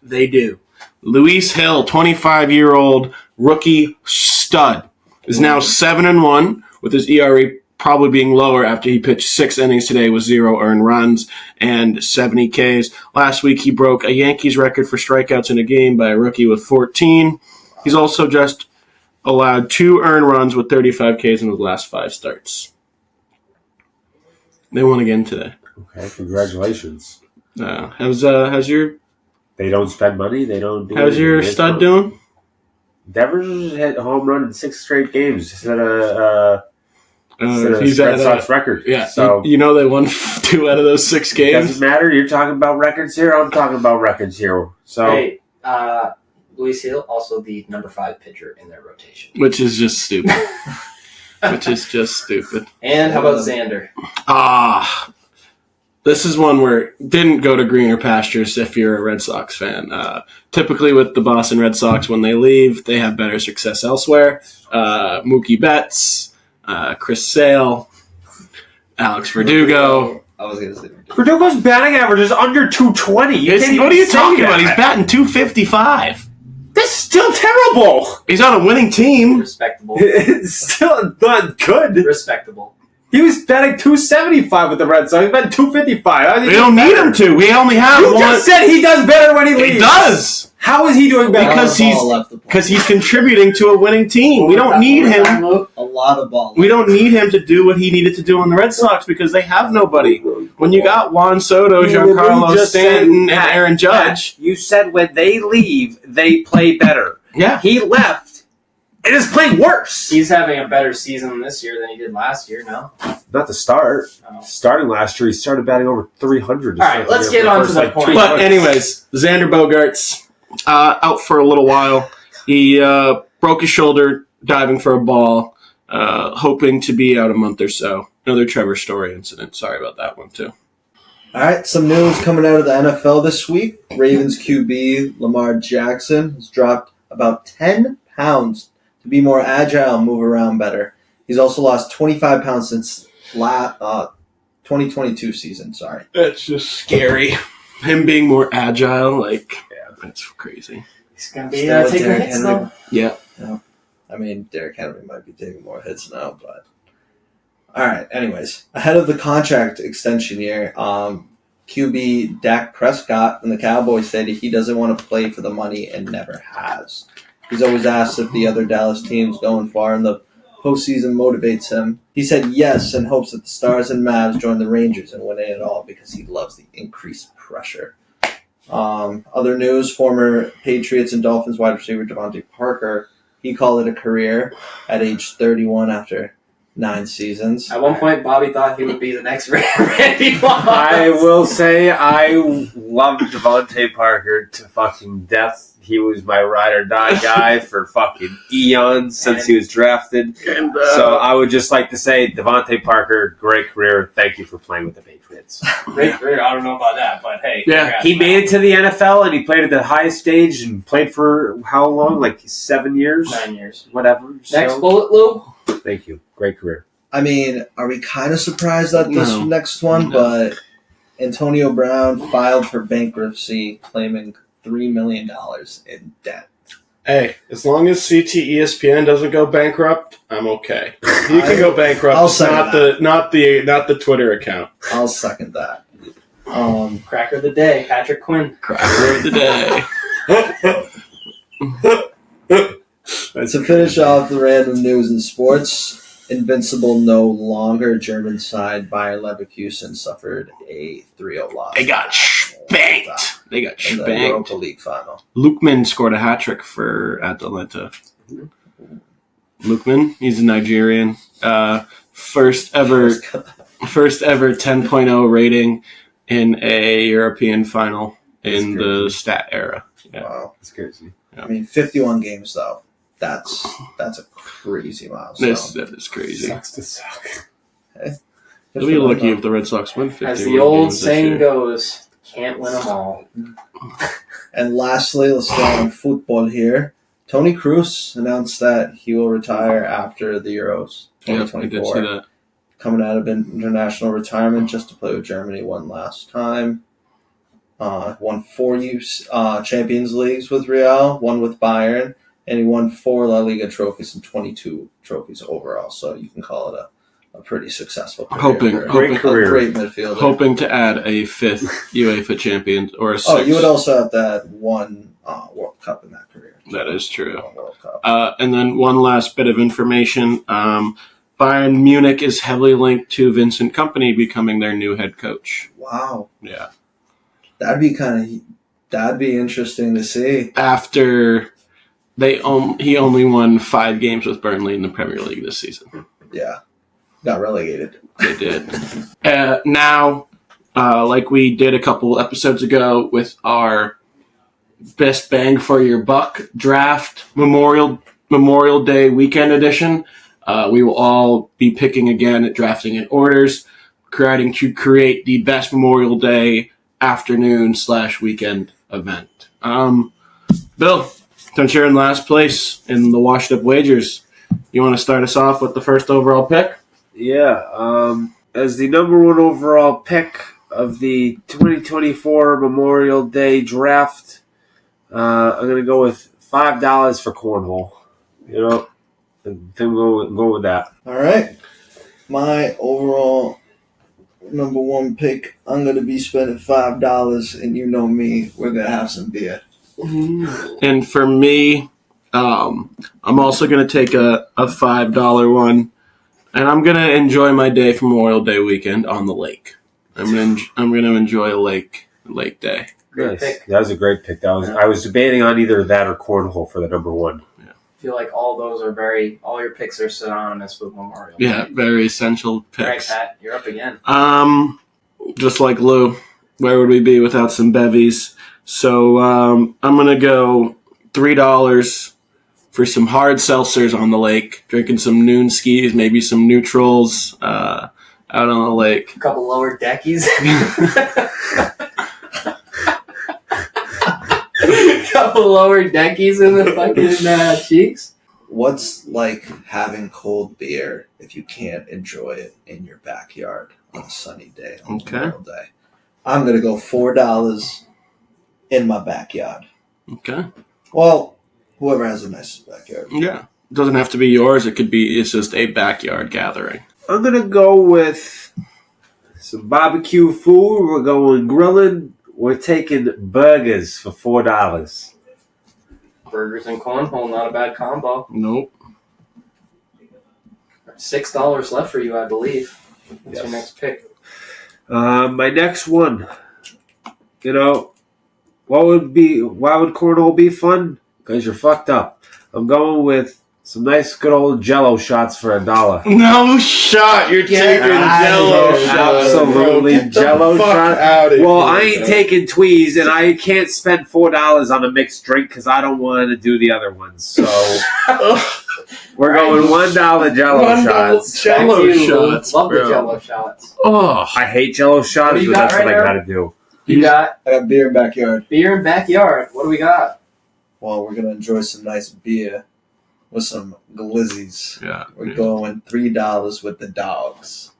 they do. Luis Hill, 25-year-old rookie stud, is now 7-1 with his ERA probably being lower after he pitched 6 innings today with 0 earned runs and 70 Ks. Last week, he broke a Yankees record for strikeouts in a game by a rookie with 14. He's also just allowed 2 earned runs with 35 Ks in his last 5 starts. They won again today. Okay, congratulations. How's your They don't spend money. They don't do How's your anything. stud doing? Devers hit a home run in 6 straight games. He's at He's Red at Sox record. Yeah, So you know they won 2 out of those 6 it games. doesn't matter. You're talking about records here. I'm talking about records here. So Hey, Luis Hill, also the number 5 pitcher in their rotation. Which is just stupid. And how about Xander? This is one where didn't go to greener pastures if you're a Red Sox fan. Typically with the Boston Red Sox, when they leave, they have better success elsewhere. Mookie Betts, Chris Sale, Alex Verdugo. I was going to say Verdugo's batting average is under 220. What are you talking about? He's batting 255. That's still terrible. He's on a winning team. Respectable. It's still not good. Respectable. He was batting 275 with the Red Sox. He's batting 255. We don't need him to. We only have You one. just said he does better when he leaves. He does. How is he doing better? Because he's contributing to a winning team. We don't need him. a lot of ball. We don't need him to do what he needed to do on the Red Sox because they have nobody. When you got Juan Soto, Giancarlo Stanton, and Aaron Judge. You said when they leave, they play better. Yeah. He left and is playing worse. He's having a better season this year than he did last year, no? Not to start. Oh. Starting last year, he started batting over 300. All right, let's get on to the point. But anyways, Xander Bogaerts out for a little while. He broke his shoulder diving for a ball, hoping to be out a month or so. Another Trevor Story incident. Sorry about that one, too. All right, some news coming out of the NFL this week. Ravens QB Lamar Jackson has dropped about 10 pounds to be more agile and move around better. He's also lost 25 pounds since 2022 season. Sorry. That's just scary. Him being more agile, that's crazy. He's going to be Still with taking Derrick hits, Henry. though. Yeah. I mean, Derrick Henry might be taking more hits now, but... All right, anyways. Ahead of the contract extension year, QB Dak Prescott from the Cowboys said he doesn't want to play for the money and never has. He's always asked if the other Dallas teams going far in the postseason motivates him. He said yes and hopes that the Stars and Mavs join the Rangers and win it all because he loves the increased pressure. Other news, former Patriots and Dolphins wide receiver Devontae Parker, he called it a career at age 31 after 9 seasons. At one point, Bobby thought he would be the next Randy Moss. I will say I love Devontae Parker to fucking death. He was my ride or die guy for fucking eons since he was drafted. And, So I would just like to say, Devontae Parker, great career. Thank you for playing with the Patriots. Great career. I don't know about that, but hey. Yeah, congrats, He man. made it to the NFL and he played at the highest stage and played for how long? Like 7 years? 9 years. Whatever. Next So, bullet, Lou. thank you. Great career. I mean, are we kind of surprised at this No. next one? No. But Antonio Brown filed for bankruptcy, claiming $3 million in debt. Hey, as long as ESPN doesn't go bankrupt, I'm okay. You can go bankrupt, I'll just second not the Twitter account. I'll second that. Cracker of the day, Patrick Quinn. Cracker of the day. To finish off the random news in sports, Invincible no longer. German side Bayer Leverkusen suffered a 3-0 loss. They got spanked. They got in the spanked. Europa League final. Lukman scored a hat trick for Atalanta. Lukman, he's a Nigerian. First ever 10.0 rating in a European final in the stat era. Yeah. Wow. That's crazy. I mean, 51 games, though. That's a crazy milestone. That is crazy. Sucks to suck. They'll be lucky if the Red Sox win 51 As the old games this saying year. goes, can't win them all. And lastly, let's stay on football here. Tony Cruz announced that he will retire after the Euros Yep, I did see 2024. that. Coming out of international retirement just to play with Germany one last time. Won 4 Champions Leagues with Real, 1 with Bayern, and he won 4 La Liga trophies and 22 trophies overall. So you can call it a a pretty successful career. Hoping- Great A career. great midfielder. Hoping to add a 5th UEFA champion or a 6th. Oh, you would also have to add one World Cup in that career. That is true. One World Cup. And then one last bit of information. Bayern Munich is heavily linked to Vincent Kompany becoming their new head coach. Wow. Yeah. That'd be interesting to see. After he only won 5 games with Burnley in the Premier League this season. Yeah. Got relegated. They did. Now, like we did a couple episodes ago with our best bang for your buck draft Memorial Day weekend edition, we will all be picking again at drafting in orders, trying to create the best Memorial Day afternoon/weekend event. Bill, since you're in last place in the washed up wagers, you want to start us off with the first overall pick? Yeah. As the number 1 overall pick of the 2024 Memorial Day draft, I'm going to go with $5 for cornhole. You know, I think we'll go with that. All right. My overall number 1 pick, I'm going to be spending $5, and you know me, we're going to have some beer. And for me, I'm also going to take a $5 one, and I'm going to enjoy my day for Memorial Day weekend on the lake. I'm going to enjoy a lake day. Great pick. That was a great pick. I was debating on either that or cornhole for the number 1. I feel like all your picks are synonymous with Memorial Day. Yeah, very essential All right, picks. Pat, you're up again. Just like Lou, where would we be without some bevies? So I'm going to go $3 for some hard seltzers on the lake, drinking some noon skis, maybe some neutrals out on the lake. A couple lower deckies. Couple lower deckies in the fucking cheeks. What's like having cold beer if you can't enjoy it in your backyard on a sunny day on Memorial Day? I'm going to go $4 in my backyard. Okay. Well, whoever has the nicest backyard. Yeah. It doesn't have to be yours. It's just a backyard gathering. I'm going to go with some barbecue food. We're going grilling. We're taking burgers for $4. Burgers and cornhole, not a bad combo. Nope. $6 left for you, I believe. What's Yes. your next pick? My next one, you know, why would cornhole be fun? Because you're fucked up. I'm going with some nice good old Jello shots for $1. No shot. You're taking Jello shots. Absolutely Get the Jello fuck shot. out of Well, here, I ain't bro. taking tweez, and I can't spend $4 on a mixed drink because I don't want to do the other ones. So we're going $1 Jello $1 shots. Jello Back to you, Lou. shots, Love bro. the Jello shots. Oh, I hate Jello shots, What do you but got that's right what I now? gotta do. You got I got beer in backyard. beer in backyard. What do we got? Well, we're going to enjoy some nice beer with some glizzies. yeah. We're going $3 with the dogs.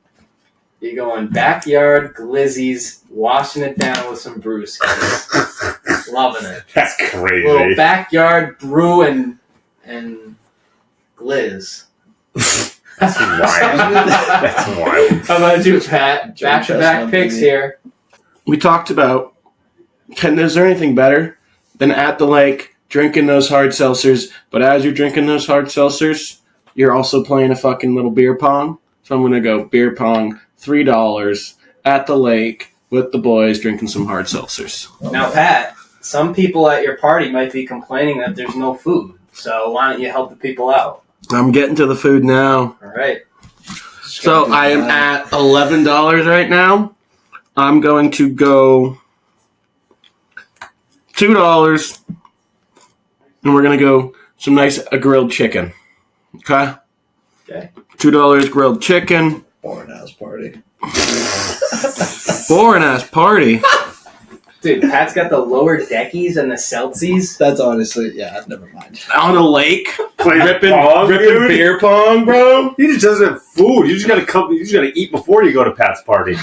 You going backyard glizzies, washing it down with some brewskis. Loving it. That's crazy. Little backyard brew and glizz. That's wild. That's wild. How about you, Pat? Joe Back-to-back Chestnut, picks baby. here. We talked about, is there anything better than at the lake drinking those hard seltzers, but as you're drinking those hard seltzers, you're also playing a fucking little beer pong? So I'm going to go beer pong, $3 at the lake with the boys drinking some hard seltzers. Now, Pat, some people at your party might be complaining that there's no food. So why don't you help the people out? I'm getting to the food now. All right. So I am at $11 right now. I'm going to go $2, and we're going to go some nice grilled chicken. Okay? Okay. $2 grilled chicken. Boring ass party. Boring ass party. Dude, Pat's got the lower deckies and the Celtics. That's honestly, yeah, never mind. On a lake. Ripping pong, dude? beer pong, bro. He just doesn't have food. You just gotta eat before you go to Pat's party.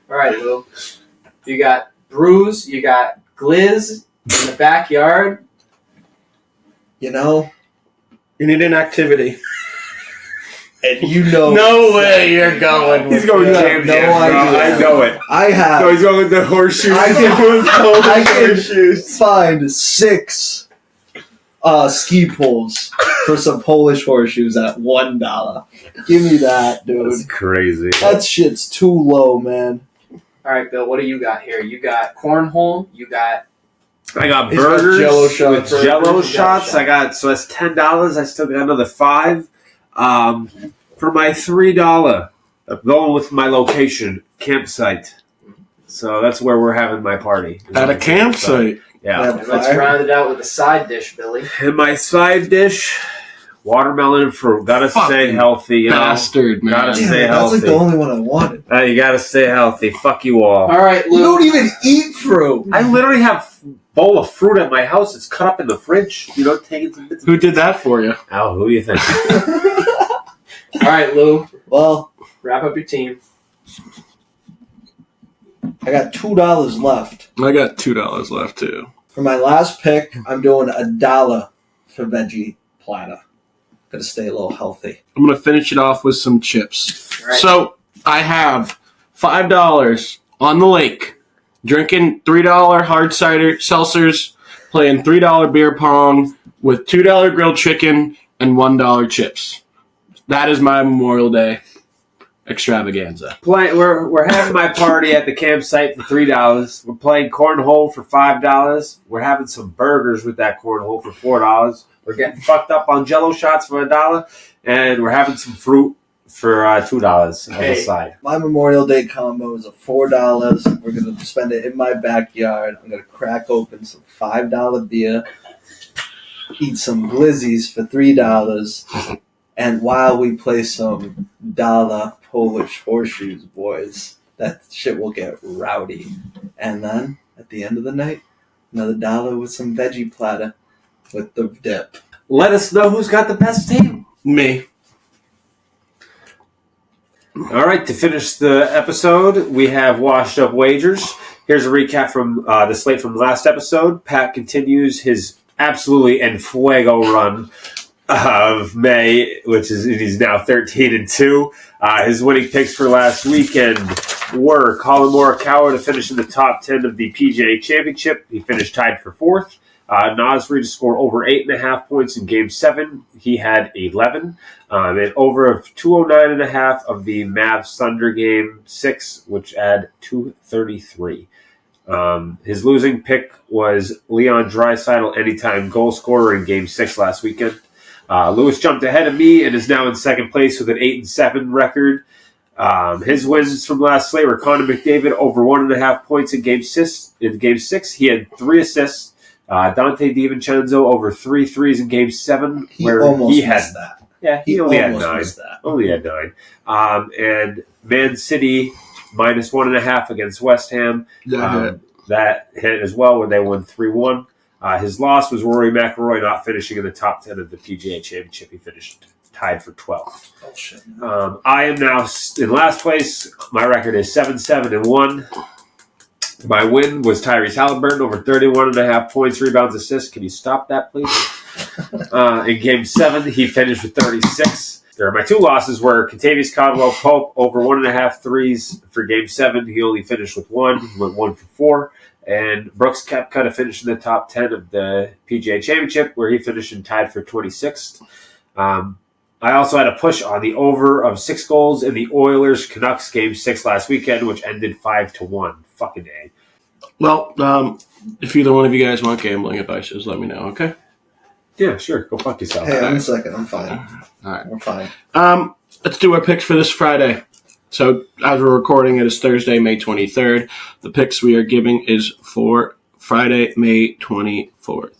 All right, Lou. You got brews, you got glizz in the backyard. You know, You need an activity. And you know, No way you're going. He's going Yeah, jam no jam, bro. idea. I know it. I have. No, he's going with the horseshoes. I He's can- going with golden I can horseshoes. find 6 ski poles for some Polish horseshoes at $1. Give me that, dude. That's crazy. That shit's too low, man. All right, Bill. What do you got here? You got cornhole. You got I got He's got burgers Jell-O shots. with Burgers Jell-O and shots. Jell-O I got so that's $10. I still got another $5. For my $3, I'm going with my location campsite. So that's where we're having my party. At a campsite. Yeah. Yeah. and let's Fire. round it out with a side dish, Billy. And my side dish, watermelon and fruit. Gotta stay Fucking healthy, you know. Bastard, man. Gotta Damn, stay that's like healthy. the only one I wanted. You gotta stay healthy. Fuck you all. All right, You Lou. don't even eat fruit. I literally have a bowl of fruit at my house. It's cut up in the fridge. You know, taking some bits. Who did that for you? Al, who do you think? All right, Lou. Well, Wrap up your team. I got $2 left. I got $2 left too. For my last pick, I'm doing $1 for veggie platter. Gotta stay a little healthy. I'm gonna finish it off with some chips. All right. So I have $5 on the lake, drinking $3 hard cider seltzers, playing $3 beer pong with $2 grilled chicken and $1 chips. That is my Memorial Day extravaganza. We're having my party at the campsite for $3. We're playing cornhole for $5. We're having some burgers with that cornhole for $4. We're getting fucked up on Jell-O shots for $1, and we're having some fruit for $2 on the Hey. side. My Memorial Day combo is a $4. We're gonna spend it in my backyard. I'm gonna crack open some $5 beer, eat some glizzies for $3, and while we play some dollar Polish horseshoes, boys, that shit will get rowdy. And then at the end of the night, another $1 with some veggie platter with the dip. Let us know who's got the best team. Me. All right, to finish the episode, we have washed up wagers. Here's a recap from the slate from last episode. Pat continues his absolutely en fuego run of May, which is he's now 13-2. His winning picks for last weekend were Colin Morikawa to finish in the top 10 of the PGA Championship. He finished tied for 4th. Nasri to score over 8.5 points in Game 7. He had 11. And over of 209.5 of the Mavs Thunder Game 6, which had 233. His losing pick was Leon Draisaitl anytime goal scorer in Game 6 last weekend. Lewis jumped ahead of me and is now in second place with an 8-7 record. His wins from last slate were Connor McDavid over 1.5 points in Game 6. He had 3 assists. Dante DiVincenzo over 3 threes in Game 7, He where almost he had missed that. Yeah, he only had almost 9. missed that. Only had 9. And Man City minus 1.5 against West Ham. That hit as well, where they won 3-1. His loss was Rory McIlroy not finishing in the top 10 of the PGA Championship. He finished tied for 12th. Bullshit. I am now in last place. My record is 7-7-1. My win was Tyrese Halliburton over 31.5 points, rebounds, assists. Can you stop that, please? In Game 7, he finished with 36. My 2 losses were Kentavious Caldwell-Pope over 1.5 threes for Game 7. He only finished with 1. He went 1 for 4. And Brooks Koepka to finish in the top 10 of the PGA Championship, where he finished and tied for 26th. I also had a push on the over of 6 goals in the Oilers-Canucks Game 6 last weekend, which ended 5-1. Fucking A. Well, if either one of you guys want gambling advice, just let me know, okay? Yeah, sure. Go fuck yourself. Hey, I'm second. I'm fine. All right. We're fine. Let's do our picks for this Friday. So, as we're recording, it is Thursday, May 23rd. The picks we are giving is for Friday, May 24th.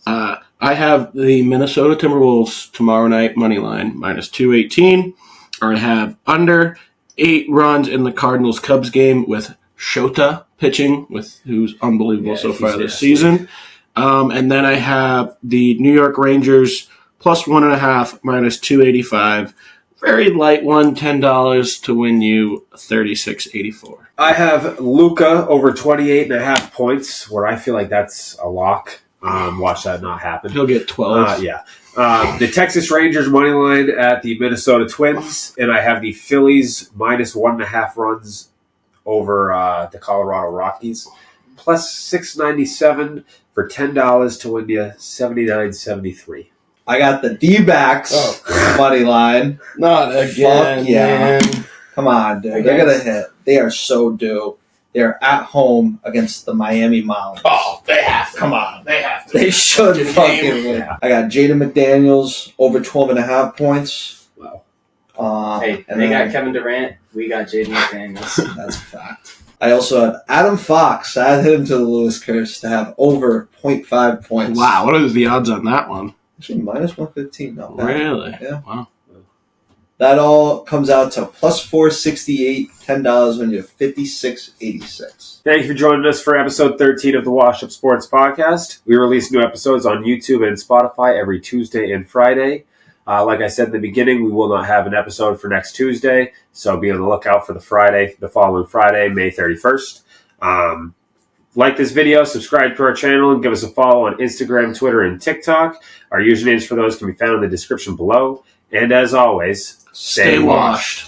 I have the Minnesota Timberwolves tomorrow night money line minus 218. I have under 8 runs in the Cardinals-Cubs game with Shota pitching, who's unbelievable so far this season. And then I have the New York Rangers plus 1.5 minus 285. Very light one, $10 to win you $36.84. I have Luka over 28.5 points, where I feel like that's a lock. Watch that not happen. He'll get 12. Yeah. The Texas Rangers money line at the Minnesota Twins, and I have the Phillies minus 1.5 runs over the Colorado Rockies, plus 697 for $10 to win you 79.73. I got the D-backs money line. Not again, Fuck yeah. man. Come on, dude. They're going to hit. They are so due. They're at home against the Miami Marlins. Oh, they have to. Come on. They have to. They should Fucking fucking game. win. Yeah. I got Jayson McDaniels over 12.5 points. Wow. Hey, and they then- got Kevin Durant. We got Jaden McDaniels. That's a fact. I also had Adam Fox. I added him to the Lewis curse to have over 0.5 points. Wow, what are the odds on that one? Actually, minus 115. Not bad. Really? Yeah. Wow. That all comes out to plus 468, $10 when you're 56.86. Thank you for joining us for episode 13 of the Wash Up Sports Podcast. We release new episodes on YouTube and Spotify every Tuesday and Friday. Like I said in the beginning, we will not have an episode for next Tuesday, so be on the lookout for the following Friday, May 31st. Like this video, subscribe to our channel, and give us a follow on Instagram, Twitter, and TikTok. Our usernames for those can be found in the description below. And as always, stay washed.